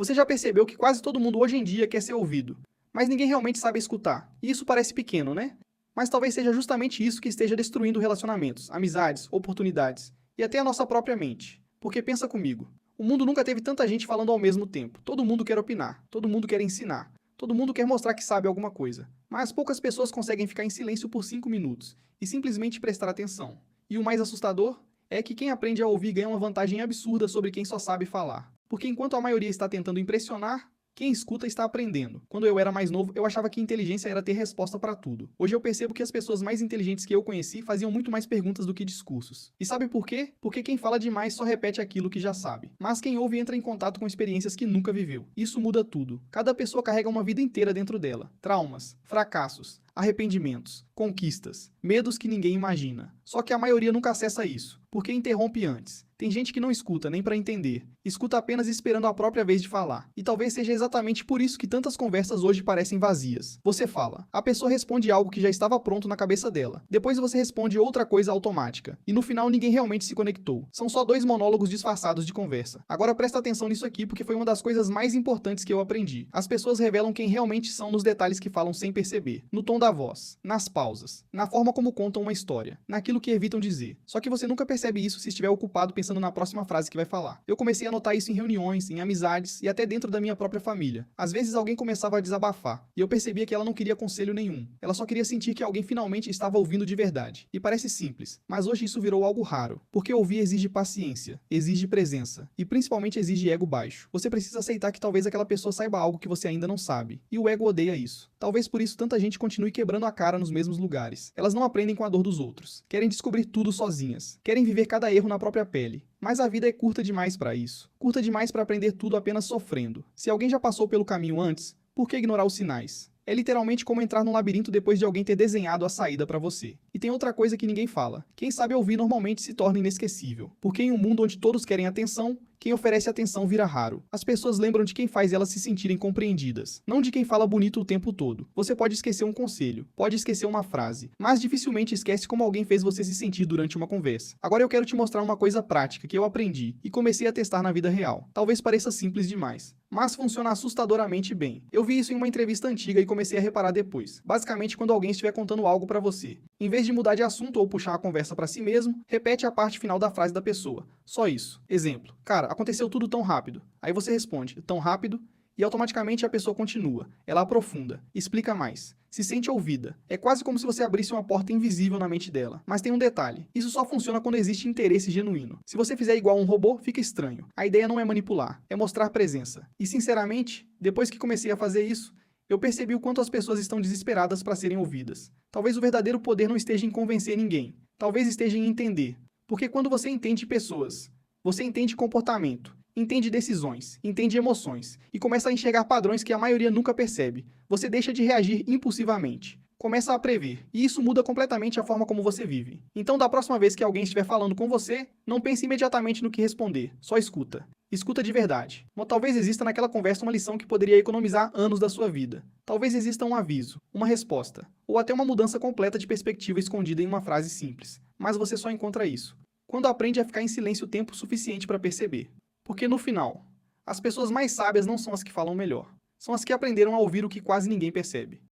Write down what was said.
Você já percebeu que quase todo mundo hoje em dia quer ser ouvido, mas ninguém realmente sabe escutar. E isso parece pequeno, né? Mas talvez seja justamente isso que esteja destruindo relacionamentos, amizades, oportunidades e até a nossa própria mente. Porque pensa comigo, o mundo nunca teve tanta gente falando ao mesmo tempo. Todo mundo quer opinar, todo mundo quer ensinar, todo mundo quer mostrar que sabe alguma coisa. Mas poucas pessoas conseguem ficar em silêncio por 5 minutos e simplesmente prestar atenção. E o mais assustador é que quem aprende a ouvir ganha uma vantagem absurda sobre quem só sabe falar. Porque enquanto a maioria está tentando impressionar, quem escuta está aprendendo. Quando eu era mais novo, eu achava que inteligência era ter resposta para tudo. Hoje eu percebo que as pessoas mais inteligentes que eu conheci faziam muito mais perguntas do que discursos. E sabe por quê? Porque quem fala demais só repete aquilo que já sabe. Mas quem ouve entra em contato com experiências que nunca viveu. Isso muda tudo. Cada pessoa carrega uma vida inteira dentro dela. Traumas, fracassos, arrependimentos, conquistas, medos que ninguém imagina. Só que a maioria nunca acessa isso, porque interrompe antes. Tem gente que não escuta nem para entender, escuta apenas esperando a própria vez de falar. E talvez seja exatamente por isso que tantas conversas hoje parecem vazias. Você fala, a pessoa responde algo que já estava pronto na cabeça dela. Depois você responde outra coisa automática. E no final ninguém realmente se conectou. São só dois monólogos disfarçados de conversa. Agora presta atenção nisso aqui porque foi uma das coisas mais importantes que eu aprendi. As pessoas revelam quem realmente são nos detalhes que falam sem perceber. No tom da voz, nas pausas, na forma como contam uma história, naquilo que evitam dizer. Só que você nunca percebe isso se estiver ocupado pensando na próxima frase que vai falar. Eu comecei a notar isso em reuniões, em amizades e até dentro da minha própria família. Às vezes alguém começava a desabafar e eu percebia que ela não queria conselho nenhum. Ela só queria sentir que alguém finalmente estava ouvindo de verdade. E parece simples, mas hoje isso virou algo raro. Porque ouvir exige paciência, exige presença e principalmente exige ego baixo. Você precisa aceitar que talvez aquela pessoa saiba algo que você ainda não sabe. E o ego odeia isso. Talvez por isso tanta gente continue quebrando a cara nos mesmos lugares. Elas não aprendem com a dor dos outros. Querem descobrir tudo sozinhas. Querem viver cada erro na própria pele. Mas a vida é curta demais para isso. Curta demais para aprender tudo apenas sofrendo. Se alguém já passou pelo caminho antes, por que ignorar os sinais? É literalmente como entrar num labirinto depois de alguém ter desenhado a saída para você. E tem outra coisa que ninguém fala. Quem sabe ouvir normalmente se torna inesquecível. Porque em um mundo onde todos querem atenção, quem oferece atenção vira raro. As pessoas lembram de quem faz elas se sentirem compreendidas, não de quem fala bonito o tempo todo. Você pode esquecer um conselho, pode esquecer uma frase, mas dificilmente esquece como alguém fez você se sentir durante uma conversa. Agora eu quero te mostrar uma coisa prática que eu aprendi e comecei a testar na vida real. Talvez pareça simples demais, mas funciona assustadoramente bem. Eu vi isso em uma entrevista antiga e comecei a reparar depois. Basicamente, quando alguém estiver contando algo para você, em vez de mudar de assunto ou puxar a conversa para si mesmo, repete a parte final da frase da pessoa. Só isso. Exemplo. Cara, aconteceu tudo tão rápido. Aí você responde, tão rápido? E automaticamente a pessoa continua. Ela aprofunda, explica mais, se sente ouvida. É quase como se você abrisse uma porta invisível na mente dela. Mas tem um detalhe, isso só funciona quando existe interesse genuíno. Se você fizer igual um robô, fica estranho. A ideia não é manipular, é mostrar presença. E sinceramente, depois que comecei a fazer isso, eu percebi o quanto as pessoas estão desesperadas para serem ouvidas. Talvez o verdadeiro poder não esteja em convencer ninguém. Talvez esteja em entender. Porque quando você entende pessoas, você entende comportamento, entende decisões, entende emoções e começa a enxergar padrões que a maioria nunca percebe. Você deixa de reagir impulsivamente. Começa a prever, e isso muda completamente a forma como você vive. Então, da próxima vez que alguém estiver falando com você, não pense imediatamente no que responder, só escuta. Escuta de verdade. Ou talvez exista naquela conversa uma lição que poderia economizar anos da sua vida. Talvez exista um aviso, uma resposta, ou até uma mudança completa de perspectiva escondida em uma frase simples. Mas você só encontra isso quando aprende a ficar em silêncio o tempo suficiente para perceber. Porque no final, as pessoas mais sábias não são as que falam melhor, são as que aprenderam a ouvir o que quase ninguém percebe.